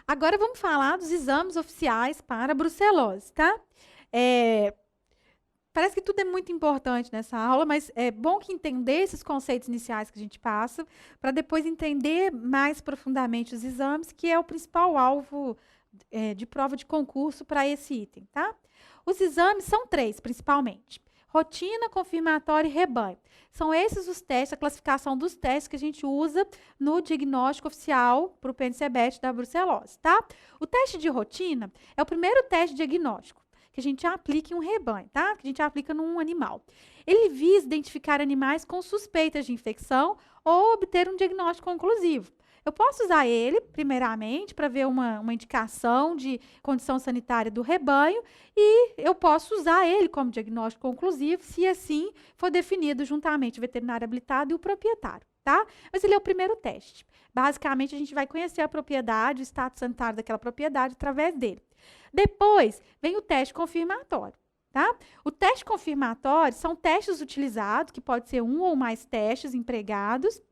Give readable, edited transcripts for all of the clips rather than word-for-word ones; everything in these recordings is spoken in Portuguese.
Agora vamos falar dos exames oficiais para a brucelose, tá? É, Parece que tudo é muito importante nessa aula, mas é bom que entender esses conceitos iniciais que a gente passa, para depois entender mais profundamente os exames, que é o principal alvo de prova de concurso para esse item, tá? Os exames são três, principalmente. Rotina, confirmatório e rebanho. São esses os testes, a classificação dos testes que a gente usa no diagnóstico oficial para o PNCBET da brucelose, tá? O teste de rotina é o primeiro teste diagnóstico que a gente aplica em um rebanho, tá? Que a gente aplica num animal. Ele visa identificar animais com suspeitas de infecção ou obter um diagnóstico conclusivo. Eu posso usar ele, primeiramente, para ver uma indicação de condição sanitária do rebanho e eu posso usar ele como diagnóstico conclusivo, se assim for definido juntamente o veterinário habilitado e o proprietário, tá? Mas ele é o primeiro teste. Basicamente, a gente vai conhecer a propriedade, o status sanitário daquela propriedade através dele. Depois, vem o teste confirmatório. Tá? O teste confirmatório são testes utilizados, que pode ser um ou mais testes empregados,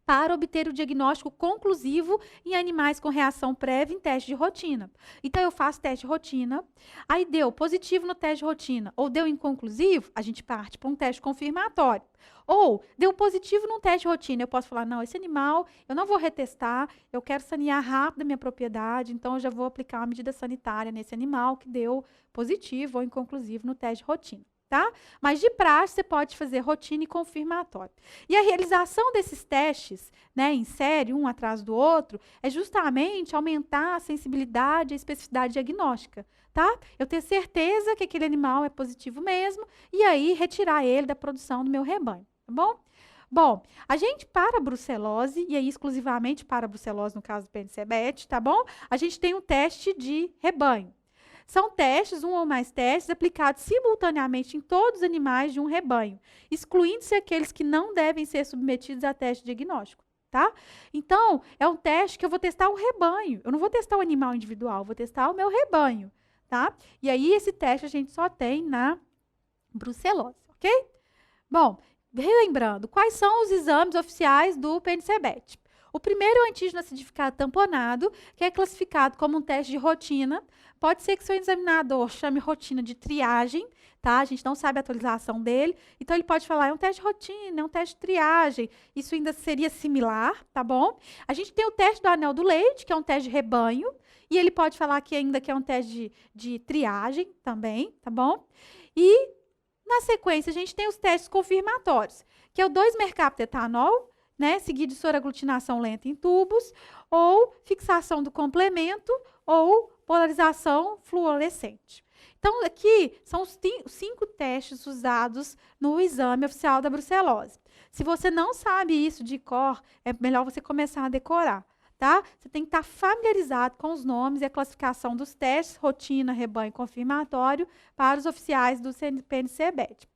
para obter o diagnóstico conclusivo em animais com reação prévia em teste de rotina. Então, eu faço teste de rotina, aí deu positivo no teste de rotina, ou deu inconclusivo, a gente parte para um teste confirmatório. Ou deu positivo num teste de rotina, eu posso falar, não, esse animal eu não vou retestar, eu quero sanear rápido a minha propriedade, então eu já vou aplicar uma medida sanitária nesse animal que deu positivo ou inconclusivo no teste de rotina. Tá? Mas de praxe você pode fazer rotina e confirmatório. E a realização desses testes, né, em série, um atrás do outro, é justamente aumentar a sensibilidade e a especificidade diagnóstica, tá? Eu ter certeza que aquele animal é positivo mesmo e aí retirar ele da produção do meu rebanho, tá bom? Bom, a gente para a brucelose, e aí exclusivamente para a brucelose no caso do PNCBET, tá bom? A gente tem um teste de rebanho. São testes, um ou mais testes, aplicados simultaneamente em todos os animais de um rebanho, excluindo-se aqueles que não devem ser submetidos a teste diagnóstico, tá? Então, é um teste que eu vou testar o rebanho. Eu não vou testar o animal individual, eu vou testar o meu rebanho, tá? E aí, esse teste a gente só tem na brucelose, ok? Bom, relembrando, quais são os exames oficiais do PNCBET? O primeiro é o antígeno acidificado tamponado, que é classificado como um teste de rotina. Pode ser que seu examinador chame rotina de triagem, tá? A gente não sabe a atualização dele. Então, ele pode falar, é um teste de rotina, é um teste de triagem. Isso ainda seria similar, tá bom? A gente tem o teste do anel do leite, que é um teste de rebanho. E ele pode falar que ainda que é um teste de triagem também, tá bom? E, na sequência, a gente tem os testes confirmatórios, que é o 2-mercaptoetanol, né, seguido de soroaglutinação lenta em tubos, ou fixação do complemento, ou polarização fluorescente. Então, aqui são os 5 testes usados no exame oficial da brucelose. Se você não sabe isso de cor, é melhor você começar a decorar, tá? Você tem que estar familiarizado com os nomes e a classificação dos testes, rotina, rebanho e confirmatório, para os oficiais do PNCBET.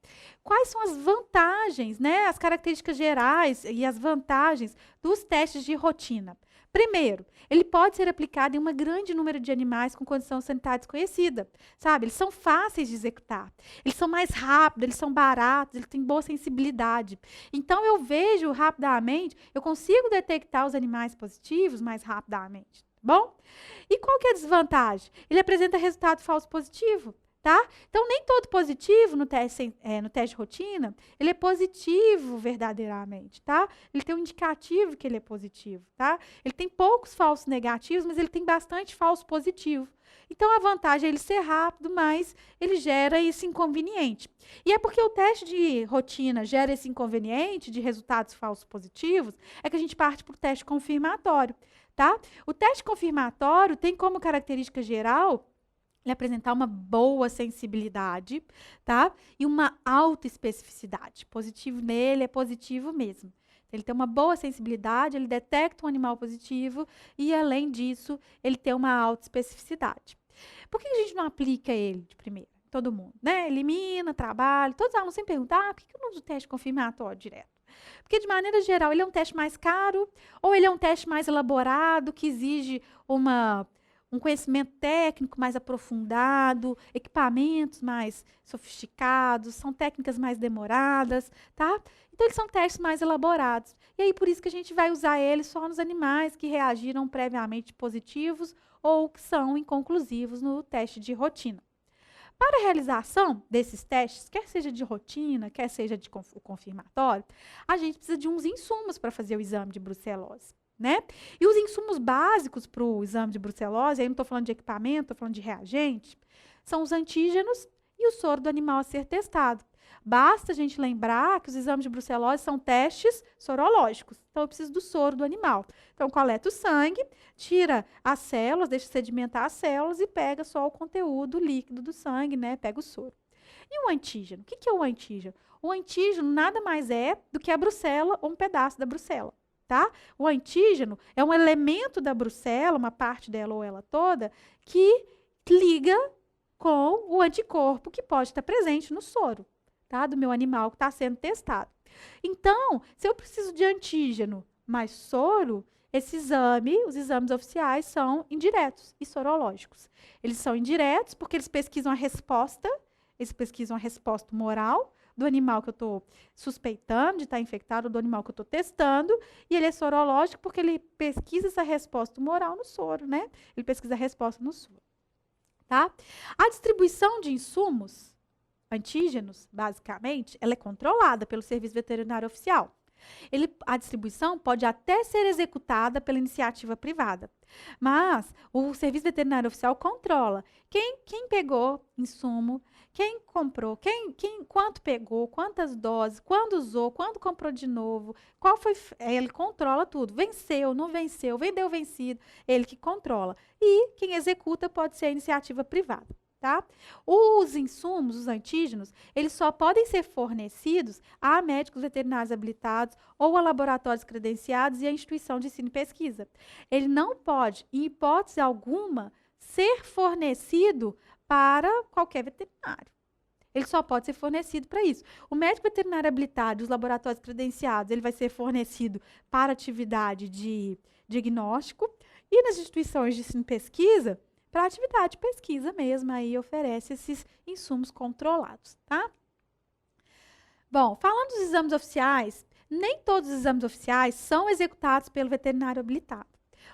Quais são as vantagens, né, as características gerais e as vantagens dos testes de rotina? Primeiro, ele pode ser aplicado em um grande número de animais com condição sanitária desconhecida, sabe? Eles são fáceis de executar, eles são mais rápidos, eles são baratos, eles têm boa sensibilidade. Então, eu vejo rapidamente, eu consigo detectar os animais positivos mais rapidamente, tá bom? E qual que é a desvantagem? Ele apresenta resultado falso positivo. Tá? Então, nem todo positivo no teste de rotina, ele é positivo verdadeiramente, tá? Ele tem um indicativo que ele é positivo, tá? Ele tem poucos falsos negativos, mas ele tem bastante falso positivo. Então, a vantagem é ele ser rápido, mas ele gera esse inconveniente. E é porque o teste de rotina gera esse inconveniente de resultados falsos positivos, é que a gente parte para o teste confirmatório, tá? O teste confirmatório tem como característica geral ele apresentar uma boa sensibilidade, tá? E uma alta especificidade. Positivo nele é positivo mesmo. Ele tem uma boa sensibilidade, ele detecta um animal positivo e, além disso, ele tem uma alta especificidade. Por que a gente não aplica ele de primeira? Todo mundo, né? Elimina, trabalha. Todos os alunos sempre perguntam, por que eu não uso o teste confirmatório direto? Porque, de maneira geral, ele é um teste mais caro ou ele é um teste mais elaborado, que exige um conhecimento técnico mais aprofundado, equipamentos mais sofisticados, são técnicas mais demoradas, tá? Então, eles são testes mais elaborados. E aí, por isso que a gente vai usar eles só nos animais que reagiram previamente positivos ou que são inconclusivos no teste de rotina. Para a realização desses testes, quer seja de rotina, quer seja de confirmatório, a gente precisa de uns insumos para fazer o exame de brucelose, né? E os insumos básicos para o exame de brucelose, aí não estou falando de equipamento, estou falando de reagente, são os antígenos e o soro do animal a ser testado. Basta a gente lembrar que os exames de brucelose são testes sorológicos. Então, eu preciso do soro do animal. Então, coleta o sangue, tira as células, deixa sedimentar as células e pega só o conteúdo líquido do sangue, né? Pega o soro. E o antígeno? O que é o antígeno? O antígeno nada mais é do que a brucela ou um pedaço da brucela, tá? O antígeno é um elemento da brucela, uma parte dela ou ela toda, que liga com o anticorpo que pode estar presente no soro, tá? Do meu animal que está sendo testado. Então, se eu preciso de antígeno mais soro, esse exame, os exames oficiais são indiretos e sorológicos. Eles são indiretos porque eles pesquisam a resposta humoral do animal que eu estou suspeitando de estar infectado, do animal que eu estou testando, e ele é sorológico porque ele pesquisa essa resposta humoral no soro, né? Ele pesquisa a resposta no soro, tá? A distribuição de insumos antígenos, basicamente, ela é controlada pelo Serviço Veterinário Oficial. A distribuição pode até ser executada pela iniciativa privada, mas o Serviço Veterinário Oficial controla quem pegou insumo, quem comprou, quanto pegou, quantas doses, quando usou, quando comprou de novo, qual foi. Ele controla tudo. Venceu, não venceu, vendeu vencido, ele que controla. E quem executa pode ser a iniciativa privada. Tá? Os insumos, os antígenos, eles só podem ser fornecidos a médicos veterinários habilitados ou a laboratórios credenciados e a instituição de ensino e pesquisa. Ele não pode, em hipótese alguma, ser fornecido para qualquer veterinário. Ele só pode ser fornecido para isso. O médico veterinário habilitado e os laboratórios credenciados, ele vai ser fornecido para atividade de diagnóstico e nas instituições de ensino e pesquisa, para atividade de pesquisa mesmo, aí oferece esses insumos controlados, tá? Bom, falando dos exames oficiais, nem todos os exames oficiais são executados pelo veterinário habilitado.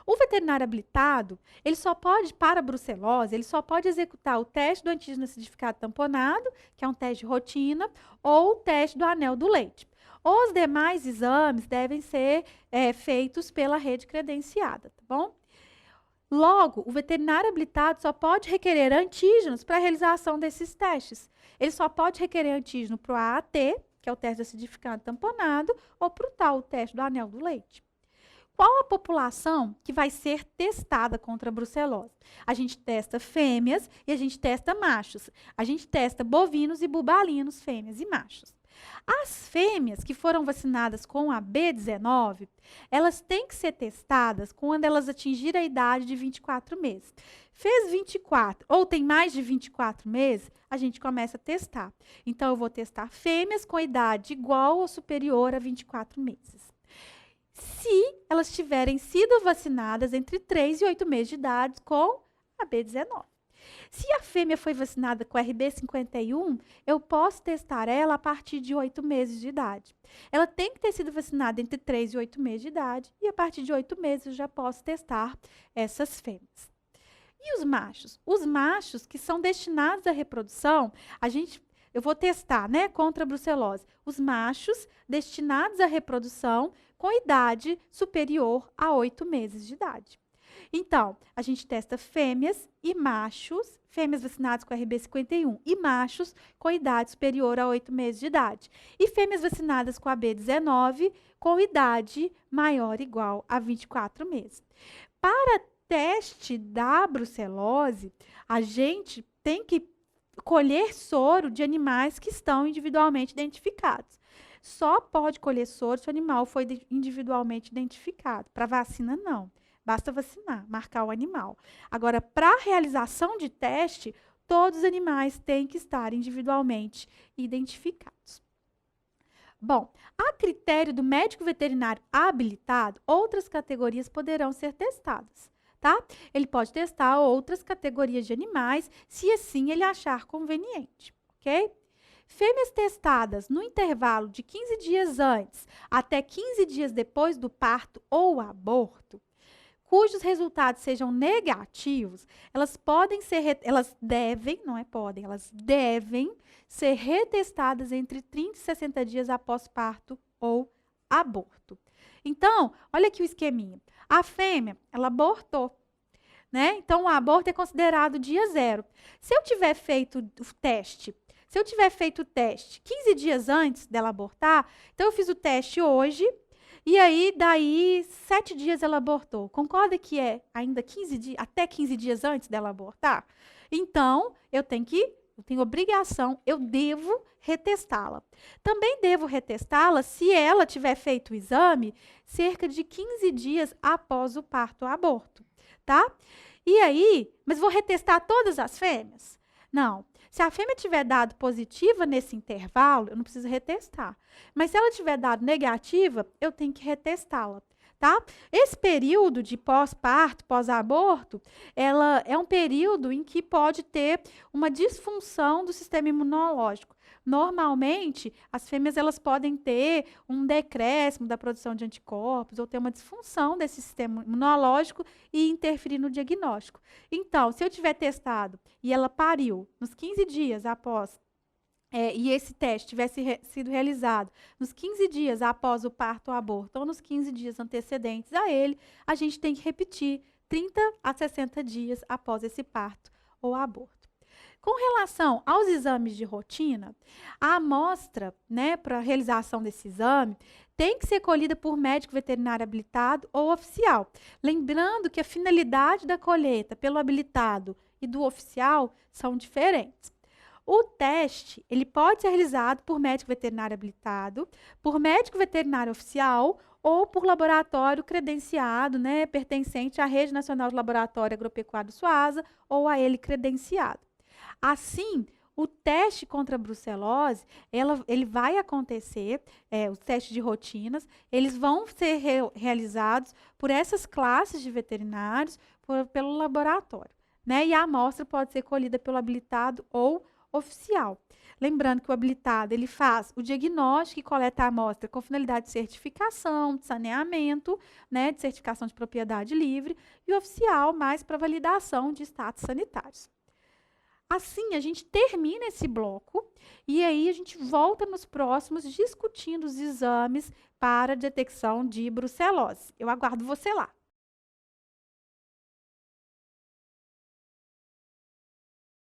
O veterinário habilitado, ele só pode, para a brucelose, ele só pode executar o teste do antígeno acidificado tamponado, que é um teste de rotina, ou o teste do anel do leite. Os demais exames devem ser feitos pela rede credenciada, tá bom? Logo, o veterinário habilitado só pode requerer antígenos para a realização desses testes. Ele só pode requerer antígeno para o AAT, que é o teste de acidificado tamponado, ou para o tal teste do anel do leite. Qual a população que vai ser testada contra a brucelose? A gente testa fêmeas e a gente testa machos. A gente testa bovinos e bubalinos, fêmeas e machos. As fêmeas que foram vacinadas com a B19, elas têm que ser testadas quando elas atingirem a idade de 24 meses. Fez 24 ou tem mais de 24 meses, a gente começa a testar. Então, eu vou testar fêmeas com idade igual ou superior a 24 meses. Se elas tiverem sido vacinadas entre 3 e 8 meses de idade com a B19. Se a fêmea foi vacinada com RB51, eu posso testar ela a partir de 8 meses de idade. Ela tem que ter sido vacinada entre 3 e 8 meses de idade, e a partir de 8 meses eu já posso testar essas fêmeas. E os machos? Os machos que são destinados à reprodução, eu vou testar, né, contra a brucelose. Os machos destinados à reprodução com idade superior a 8 meses de idade. Então, a gente testa fêmeas e machos, fêmeas vacinadas com RB51 e machos com idade superior a 8 meses de idade. E fêmeas vacinadas com a B19 com idade maior ou igual a 24 meses. Para teste da brucelose, a gente tem que colher soro de animais que estão individualmente identificados. Só pode colher soro se o animal foi individualmente identificado. Para vacina, não. Basta vacinar, marcar o animal. Agora, para a realização de teste, todos os animais têm que estar individualmente identificados. Bom, a critério do médico veterinário habilitado, outras categorias poderão ser testadas. tá? Ele pode testar outras categorias de animais, se assim ele achar conveniente, ok? Fêmeas testadas no intervalo de 15 dias antes até 15 dias depois do parto ou aborto, cujos resultados sejam negativos, elas podem ser, elas devem, não é podem, elas devem ser retestadas entre 30 e 60 dias após parto ou aborto. Então, olha aqui o esqueminha. A fêmea, ela abortou, né? Então, o aborto é considerado dia zero. Se eu tiver feito o teste, se eu tiver feito o teste 15 dias antes dela abortar, então eu fiz o teste hoje, e aí, daí, 7 dias ela abortou. Concorda que é ainda 15 dias, até 15 dias antes dela abortar? Então, eu tenho obrigação, eu devo retestá-la. Também devo retestá-la se ela tiver feito o exame cerca de 15 dias após o parto ou aborto, tá? E aí, mas vou retestar todas as fêmeas? Não. Se a fêmea tiver dado positiva nesse intervalo, eu não preciso retestar. Mas se ela tiver dado negativa, eu tenho que retestá-la, tá? Esse período de pós-parto, pós-aborto, ela é um período em que pode ter uma disfunção do sistema imunológico. Normalmente, as fêmeas elas podem ter um decréscimo da produção de anticorpos ou ter uma disfunção desse sistema imunológico e interferir no diagnóstico. Então, se eu tiver testado e ela pariu nos 15 dias após e esse teste tivesse sido realizado nos 15 dias após o parto ou aborto, ou nos 15 dias antecedentes a ele, a gente tem que repetir 30 a 60 dias após esse parto ou aborto. Com relação aos exames de rotina, a amostra, né, para a realização desse exame, tem que ser colhida por médico veterinário habilitado ou oficial. Lembrando que a finalidade da colheita pelo habilitado e do oficial são diferentes. O teste, ele pode ser realizado por médico veterinário habilitado, por médico veterinário oficial ou por laboratório credenciado, né, pertencente à Rede Nacional de Laboratório Agropecuário Suasa ou a ele credenciado. Assim, o teste contra a brucelose, ele vai acontecer, os testes de rotinas, eles vão ser realizados por essas classes de veterinários, pelo laboratório, né? E a amostra pode ser colhida pelo habilitado ou oficial. Lembrando que o habilitado, ele faz o diagnóstico e coleta a amostra com finalidade de certificação, de saneamento, né, de certificação de propriedade livre, e o oficial mais para validação de status sanitários. Assim, a gente termina esse bloco e aí a gente volta nos próximos discutindo os exames para detecção de brucelose. Eu aguardo você lá.